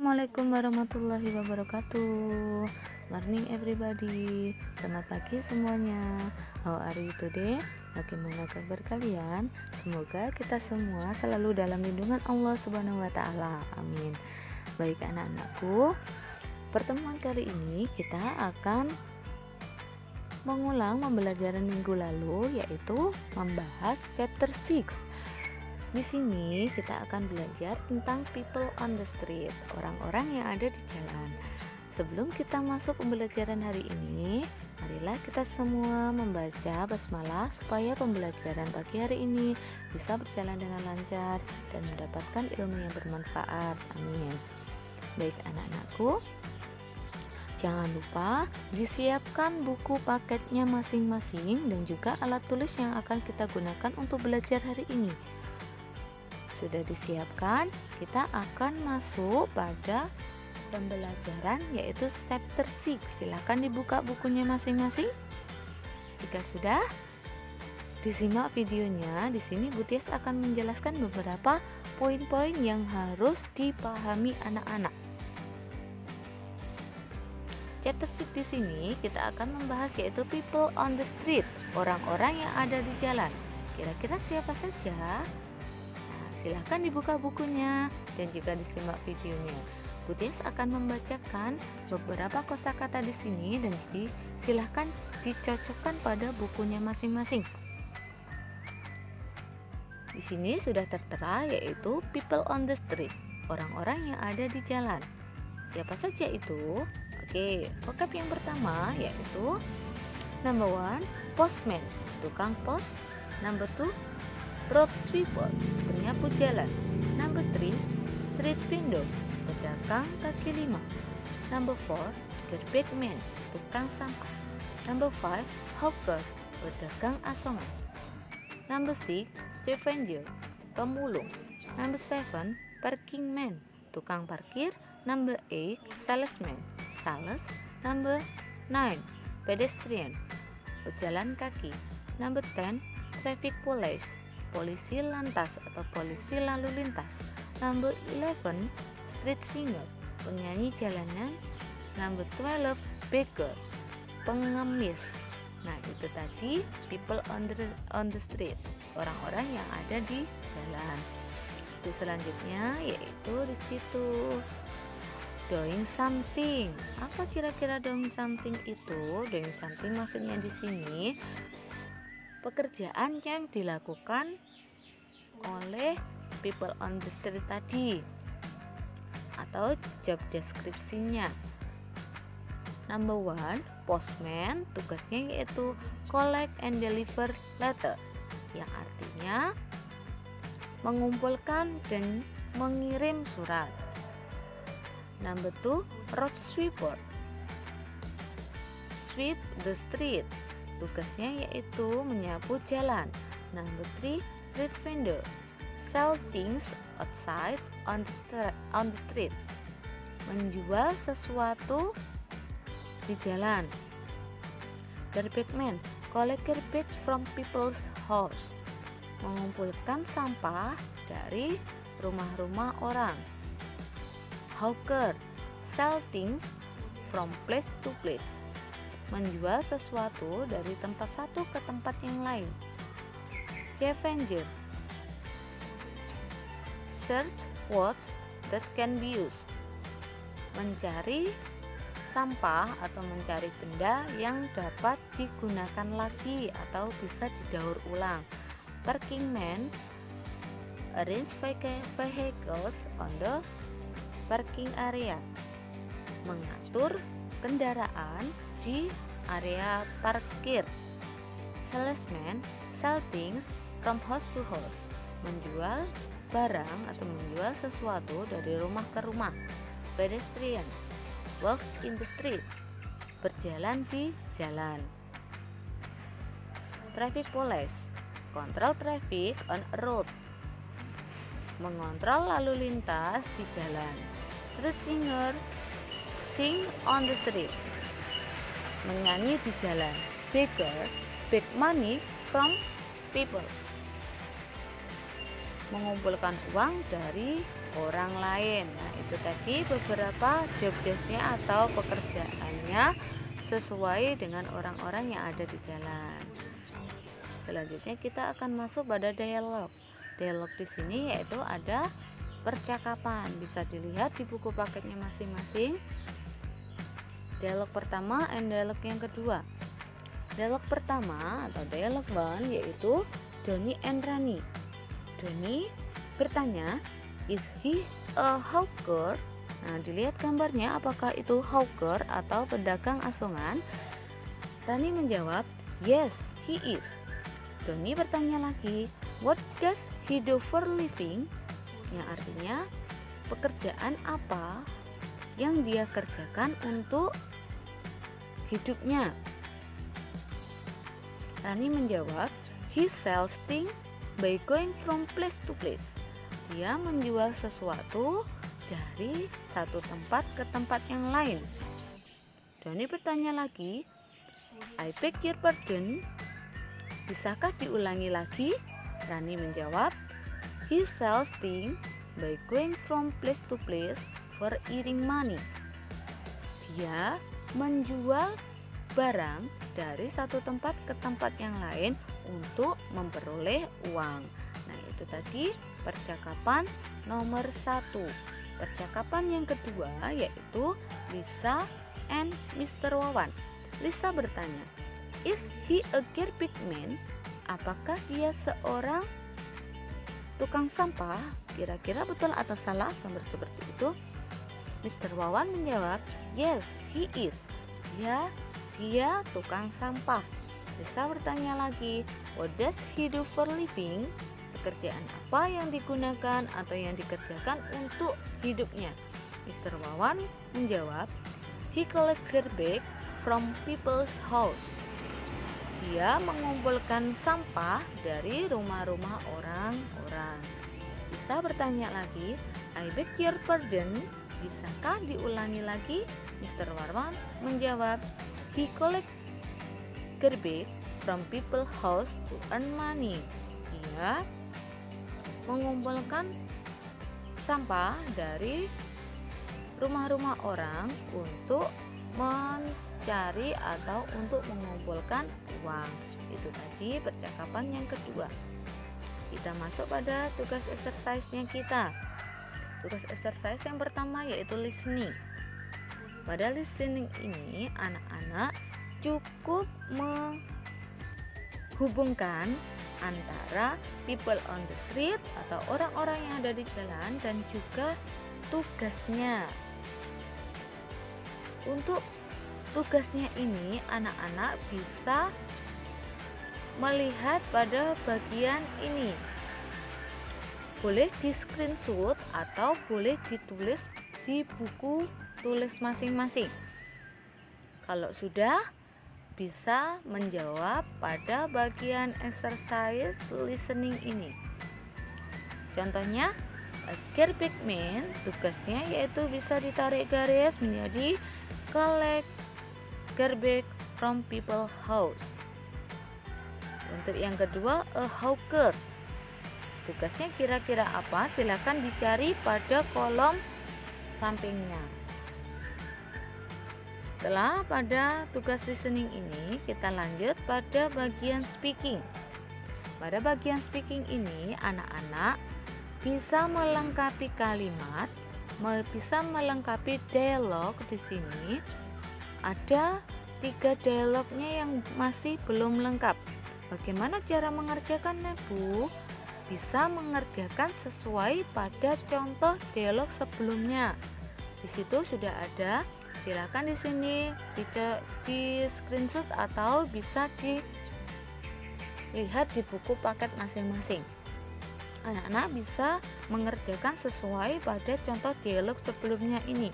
Assalamualaikum warahmatullahi wabarakatuh. Morning everybody. Selamat pagi semuanya. How are you today? Bagaimana kabar kalian? Semoga kita semua selalu dalam lindungan Allah Subhanahu wa taala. Amin. Baik anak-anakku, pertemuan kali ini kita akan mengulang pembelajaran minggu lalu, yaitu membahas chapter 6. Di sini kita akan belajar tentang people on the street, orang-orang yang ada di jalan. Sebelum kita masuk pembelajaran hari ini, marilah kita semua membaca basmalah supaya pembelajaran pagi hari ini bisa berjalan dengan lancar dan mendapatkan ilmu yang bermanfaat. Amin. Baik anak-anakku, jangan lupa disiapkan buku paketnya masing-masing dan juga alat tulis yang akan kita gunakan untuk belajar hari ini. Sudah disiapkan, kita akan masuk pada pembelajaran yaitu chapter 6. Silahkan dibuka bukunya masing-masing. Jika sudah, disimak videonya. Di sini Bu Tias akan menjelaskan beberapa poin-poin yang harus dipahami anak-anak. Chapter 6 di sini kita akan membahas yaitu people on the street, orang-orang yang ada di jalan. Kira-kira siapa saja? Silahkan dibuka bukunya dan juga disimak videonya. Bu Tias akan membacakan beberapa kosakata di sini dan silahkan dicocokkan pada bukunya masing-masing. Di sini sudah tertera yaitu people on the street, orang-orang yang ada di jalan. Siapa saja itu? Oke, vocab yang pertama yaitu number 1, postman, tukang pos. Number 2, road sweeper, penyapu jalan. Number 3, street vendor, pedagang kaki lima. Number 4, garbage man, tukang sampah. Number 5, hawker, pedagang asongan. Number 6, scavenger, pemulung. Number 7, parking man, tukang parkir. Number 8, salesman, sales. Number 9, pedestrian, pejalan kaki. Number 10, traffic police, polisi lantas atau polisi lalu lintas. Number 11, street singer, penyanyi jalanan. Number 12, beggar, pengemis. Nah, itu tadi people on the street, orang-orang yang ada di jalan. Itu selanjutnya yaitu di situ doing something. Apa kira-kira doing something itu? Doing something maksudnya di sini pekerjaan yang dilakukan oleh people on the street tadi atau job deskripsinya. Number 1, postman, tugasnya yaitu collect and deliver letter, yang artinya mengumpulkan dan mengirim surat. Number 2, road sweeper, sweep the street, tugasnya yaitu menyapu jalan. Number 3, street vendor, sell things outside on the street, menjual sesuatu di jalan. Garbage man, collect garbage from people's house, mengumpulkan sampah dari rumah-rumah orang. Hawker, sell things from place to place, menjual sesuatu dari tempat satu ke tempat yang lain. Scavenger, search words that can be used, mencari sampah atau mencari benda yang dapat digunakan lagi atau bisa didaur ulang. Parking man, arrange vehicles on the parking area, mengatur kendaraan di area parkir. Salesman, sell things from house to house, menjual barang atau menjual sesuatu dari rumah ke rumah. Pedestrian, walks in the street, berjalan di jalan. Traffic police, control traffic on a road, mengontrol lalu lintas di jalan. Street singer, sing on the street, menyanyi di jalan. Beggar, beg money from people. mengumpulkan uang dari orang lain. Nah, itu tadi beberapa job desk-nya atau pekerjaannya sesuai dengan orang-orang yang ada di jalan. Selanjutnya kita akan masuk pada dialog. Dialog di sini yaitu ada percakapan. Bisa dilihat di buku paketnya masing-masing. Dialog pertama dan dialog yang kedua. Dialog pertama atau dialog 1 yaitu Donnie and Rani. Donnie bertanya, "Is he a hawker?" Nah, dilihat gambarnya, apakah itu hawker atau pedagang asongan? Rani menjawab, "Yes, he is." Donnie bertanya lagi, "What does he do for living?" Yang artinya, pekerjaan apa yang dia kerjakan untuk hidupnya? Rani menjawab, "He sells things by going from place to place." Dia menjual sesuatu dari satu tempat ke tempat yang lain. Donnie bertanya lagi, "I beg your pardon?" Bisakah diulangi lagi? Rani menjawab, "He sells things by going from place to place for earning money." Dia menjual barang dari satu tempat ke tempat yang lain untuk memperoleh uang. Nah, itu tadi percakapan nomor 1. Percakapan yang kedua yaitu Lisa and Mr. Wawan. Lisa bertanya, "Is he a garbage man?" Apakah dia seorang tukang sampah? Kira-kira betul atau salah gambar seperti itu? Mr. Wawan menjawab, "Yes, he is." Dia tukang sampah. Lisa bertanya lagi, "What does he do for living?" Pekerjaan apa yang digunakan atau yang dikerjakan untuk hidupnya? Mr. Wawan menjawab, "He collects garbage from people's house." Dia mengumpulkan sampah dari rumah-rumah orang-orang. Lisa bertanya lagi, "I beg your pardon?" Bisakah diulangi lagi? Mr. Wawan menjawab, "He collects garbage from people's house to earn money." Dia mengumpulkan sampah dari rumah-rumah orang untuk mencari atau untuk mengumpulkan uang. Itu tadi percakapan yang kedua. Kita masuk pada tugas exercise-nya kita. Tugas exercise yang pertama yaitu listening. Pada listening ini anak-anak cukup menghubungkan antara people on the street atau orang-orang yang ada di jalan dan juga tugasnya. Untuk tugasnya ini anak-anak bisa melihat pada bagian ini. Boleh di screenshot atau boleh ditulis di buku tulis masing-masing. Kalau sudah, bisa menjawab pada bagian exercise listening ini. Contohnya, a garbage man tugasnya yaitu bisa ditarik garis menjadi collect garbage from people house. Untuk yang kedua, a hawker tugasnya kira-kira apa? Silakan dicari pada kolom sampingnya. Setelah pada tugas listening ini, kita lanjut pada bagian speaking. Pada bagian speaking ini, anak-anak bisa melengkapi kalimat, bisa melengkapi dialog. Di sini ada 3 dialognya yang masih belum lengkap. Bagaimana cara mengerjakannya, Bu? Bisa mengerjakan sesuai pada contoh dialog sebelumnya. Di situ sudah ada. Silakan di sini di screenshot atau bisa dilihat di buku paket masing-masing. Anak-anak bisa mengerjakan sesuai pada contoh dialog sebelumnya ini.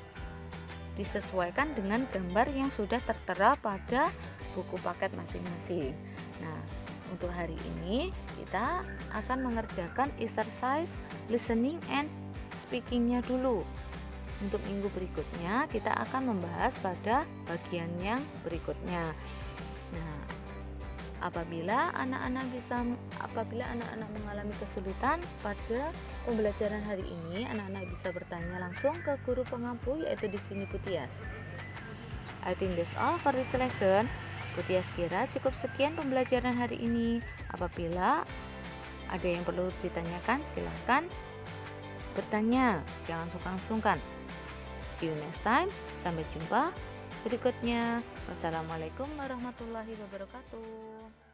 Disesuaikan dengan gambar yang sudah tertera pada buku paket masing-masing. Nah, untuk hari ini kita akan mengerjakan exercise listening and speakingnya dulu. Untuk minggu berikutnya kita akan membahas pada bagian yang berikutnya. Nah, Apabila anak-anak mengalami kesulitan pada pembelajaran hari ini, anak-anak bisa bertanya langsung ke guru pengampu, yaitu di sini Bu Tias. I think that's all for this lesson. Bu Tias kira cukup sekian pembelajaran hari ini. Apabila ada yang perlu ditanyakan, silahkan bertanya, jangan sungkan-sungkan. See you next time. Sampai jumpa berikutnya. Wassalamualaikum warahmatullahi wabarakatuh.